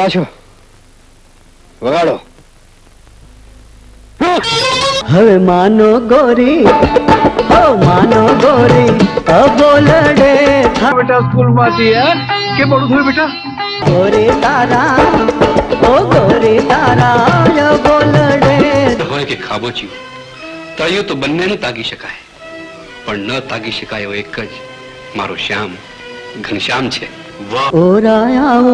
ક્યાં છો? વગાડો. હવે માનો ગોરી, હો માનો ગોરી, બોલડે બેટા સ્કૂલ માંથી કે મોડું થયું બેટા? ગોરી તારા, ઓ ગોરી તારા બોલડે. હોય કે ખાબોચિયું, તળિયું તો બંનેને તાગી શકાય, પણ ન તાગી શકાય એવો એક જ મારો શ્યામ, ઘનશ્યામ છે. ઓરાયાવો,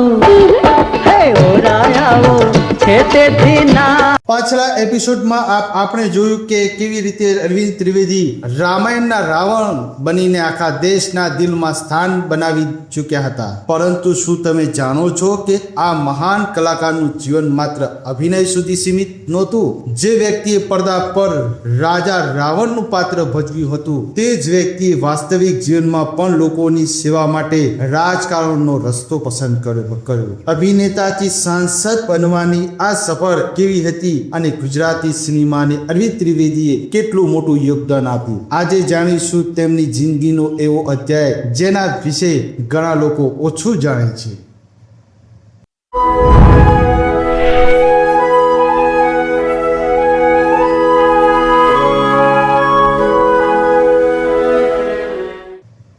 હે ઓરાયાવો છે તેથી ના. પાછલા એપિસોડમાં આપણે જોયું કે કેવી રીતે અરવિંદ ત્રિવેદી રામાયણના રાવણ બનીને આખા દેશના દિલમાં સ્થાન બનાવી ચૂક્યા હતા. પરંતુ શું તમે જાણો છો કે આ મહાન કલાકારનું જીવન માત્ર અભિનય સુધી સીમિત નહોતું? જે વ્યક્તિએ પડદા પર રાજા રાવણનું પાત્ર ભજવ્યું હતું, તે જ વ્યક્તિએ વાસ્તવિક જીવનમાં પણ લોકોની સેવા માટે રાજકારણનો રસ્તો પસંદ કર્યો. અભિનેતાથી સાંસદ બનવાની આ સફર કેવી હતી અને ગુજરાતી સિનેમાને અરવિંદ ત્રિવેદીએ કેટલું મોટું યોગદાન આપ્યું, આજે જાણીશું તેમની જિંદગીનો એવો અધ્યાય જેના વિશે ઘણા લોકો ઓછું જાણે છે.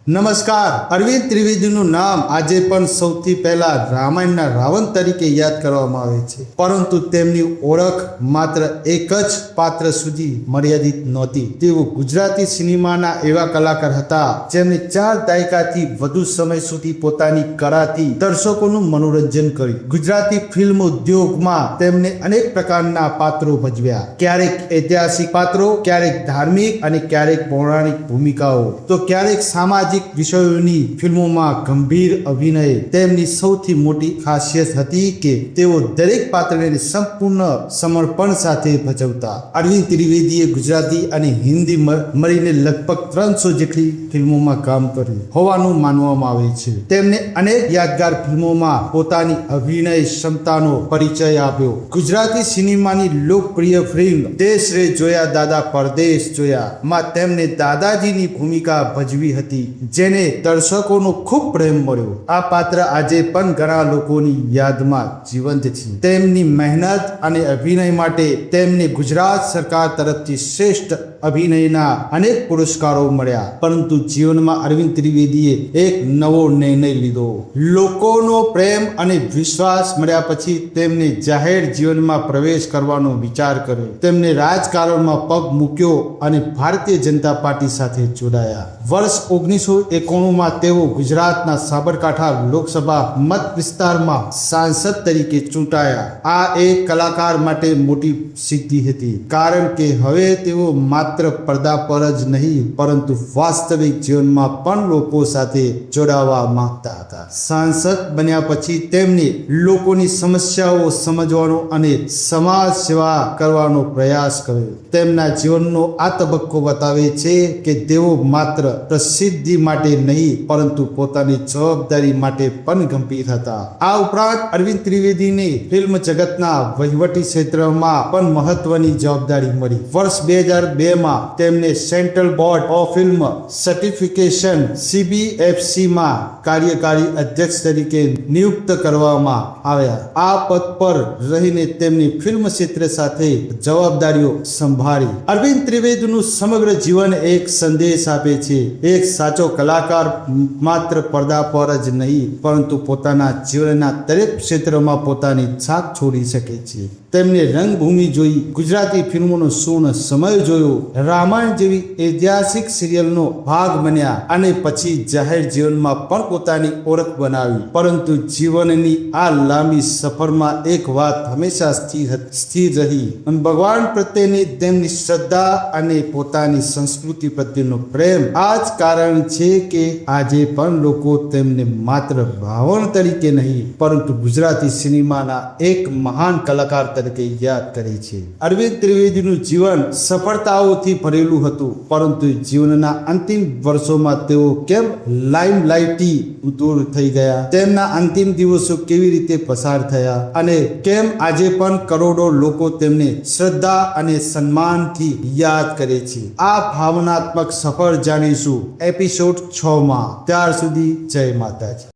નમસ્કાર. અરવિંદ ત્રિવેદીનું નામ આજે પણ સૌથી પહેલા રામાયણના રાવણ તરીકે યાદ કરવામાં આવે છે, પરંતુ તેમની ઓળખ માત્ર એક જ પાત્ર સુધી મર્યાદિત નહોતી. તેઓ ગુજરાતી સિનેમાના એવા કલાકાર હતા જેમણે 4 દાયકાથી વધુ સમય સુધી પોતાની કળાથી દર્શકોનું મનોરંજન કર્યું. ગુજરાતી ફિલ્મ ઉદ્યોગમાં તેમને અનેક પ્રકારના પાત્રો ભજવ્યા, ક્યારેક ઐતિહાસિક પાત્રો, ક્યારેક ધાર્મિક અને ક્યારેક પૌરાણિક ભૂમિકાઓ, તો ક્યારેક સામાજિક વિષયોની ફિલ્મોમાં ગંભીર અભિનય. તેમની સૌથી મોટી ખાસિયત હતી કે તેઓ દરેક પાત્રને સંપૂર્ણ સમર્પણ સાથે ભજવતા. અરવિંદ ત્રિવેદીએ ગુજરાતી અને હિન્દી મળીને લગભગ 300 જેટલી ફિલ્મોમાં કામ કર્યું હોવાનું માનવામાં આવે છે. તેમને અનેક યાદગાર ફિલ્મોમાં પોતાની અભિનય ક્ષમતાનો પરિચય આપ્યો. ગુજરાતી સિનેમાની લોકપ્રિય ફિલ્મ દેશ રે જોયા દાદા પરદેશ જોયા માં તેમને દાદાજીની ભૂમિકા ભજવી હતી, જેને દર્શકોનો ખૂબ પ્રેમ મળ્યો. આ પાત્ર આજે પણ ઘણા લોકોની યાદમાં જીવંત છે. તેમની મહેનત અને અભિનય માટે તેમને ગુજરાત સરકાર તરફથી શ્રેષ્ઠ અભિનયના અનેક પુરસ્કારો મળ્યા. પરંતુ જીવનમાં અરવિંદ ત્રિવેદીએ એક નવો નિર્ણય લીધો. લોકોનો પ્રેમ અને વિશ્વાસ મળ્યા પછી તેમને જાહેર જીવનમાં પ્રવેશ કરવાનો વિચાર કર્યો. તેમને રાજકારણમાં પગ મૂક્યો અને ભારતીય જનતા પાર્ટી સાથે જોડાયા. વર્ષ 1991માં તેઓ ગુજરાતના સાબરકાંઠા લોકસભા મત વિસ્તારમાં સાંસદ તરીકે ચૂંટાયા. આ એક કલાકાર માટે મોટી સિદ્ધિ હતી, કારણ કે હવે તેઓ માત્ર પડદા પર જ નહીં પરંતુ વાસ્તવિક જીવનમાં પણ લોકો સાથે જોડાવા માંગતા હતા. સાંસદ બન્યા પછી તેમને લોકોની સમસ્યાઓ સમજવાનો અને સમાજ સેવા કરવાનો પ્રયાસ કર્યો. તેમના જીવનનો આ તબક્કો બતાવે છે કે તેઓ માત્ર પ્રસિદ્ધિ માટે નહીં પરંતુ પોતાની જવાબદારી માટે પણ ગંભીર હતા. આ ઉપરાંત અરવિંદ ત્રિવેદીને ફિલ્મ જગતના વહીવટી ક્ષેત્રમાં પણ મહત્વની જવાબદારી મળી. વર્ષ 2002માં તેમને central board of film certification CBFC માં કાર્યકારી અધ્યક્ષ તરીકે નિયુક્ત કરવામાં આવ્યા. આ પદ પર રહીને તેમની ફિલ્મ ક્ષેત્ર સાથે જવાબદારીઓ સંભાળી. અરવિંદ ત્રિવેદીનું સમગ્ર જીવન એક સંદેશ આપે છે. એક સાચો કલાકાર માત્ર પડદા પર જ નહીં પરંતુ પોતાના જીવનના દરેક ક્ષેત્રમાં પોતાની છાપ છોડી શકે છે. તેમને રંગભૂમિ જોઈ, ગુજરાતી ફિલ્મોનો સુવર્ણ સમય જોયો, રામાયણ જેવી ઐતિહાસિક સિરિયલનો ભાગ બન્યા અને પછી જાહેર જીવનમાં પણ પોતાની ઓળખ બનાવી. પરંતુ જીવનની આ લાંબી સફરમાં એક વાત હંમેશા સ્થિર રહી, ભગવાન પ્રત્યેની તેમની શ્રદ્ધા અને પોતાની સંસ્કૃતિ પ્રત્યેનો પ્રેમ. આ જ કારણ છે કે આજે પણ લોકો તેમને માત્ર રાવણ તરીકે નહીં પરંતુ ગુજરાતી સિનેમાના એક મહાન કલાકાર તરીકે યાદ કરે છે. અરવિંદ ત્રિવેદીનું જીવન સફળતાઓથી ભરેલું હતું, પરંતુ જીવનના અંતિમ વર્ષોમાં તેઓ કેમ લાઇમલાઇટથી દૂર થઈ ગયા, તેમના અંતિમ દિવસો કેવી રીતે પસાર થયા અને કેમ આજે પણ કરોડો લોકો તેમને શ્રદ્ધા અને સન્માનથી યાદ કરે છે, આ ભાવનાત્મક સફર જાણીશું એપિસોડ 6માં. ત્યાર સુધી જય માતાજી.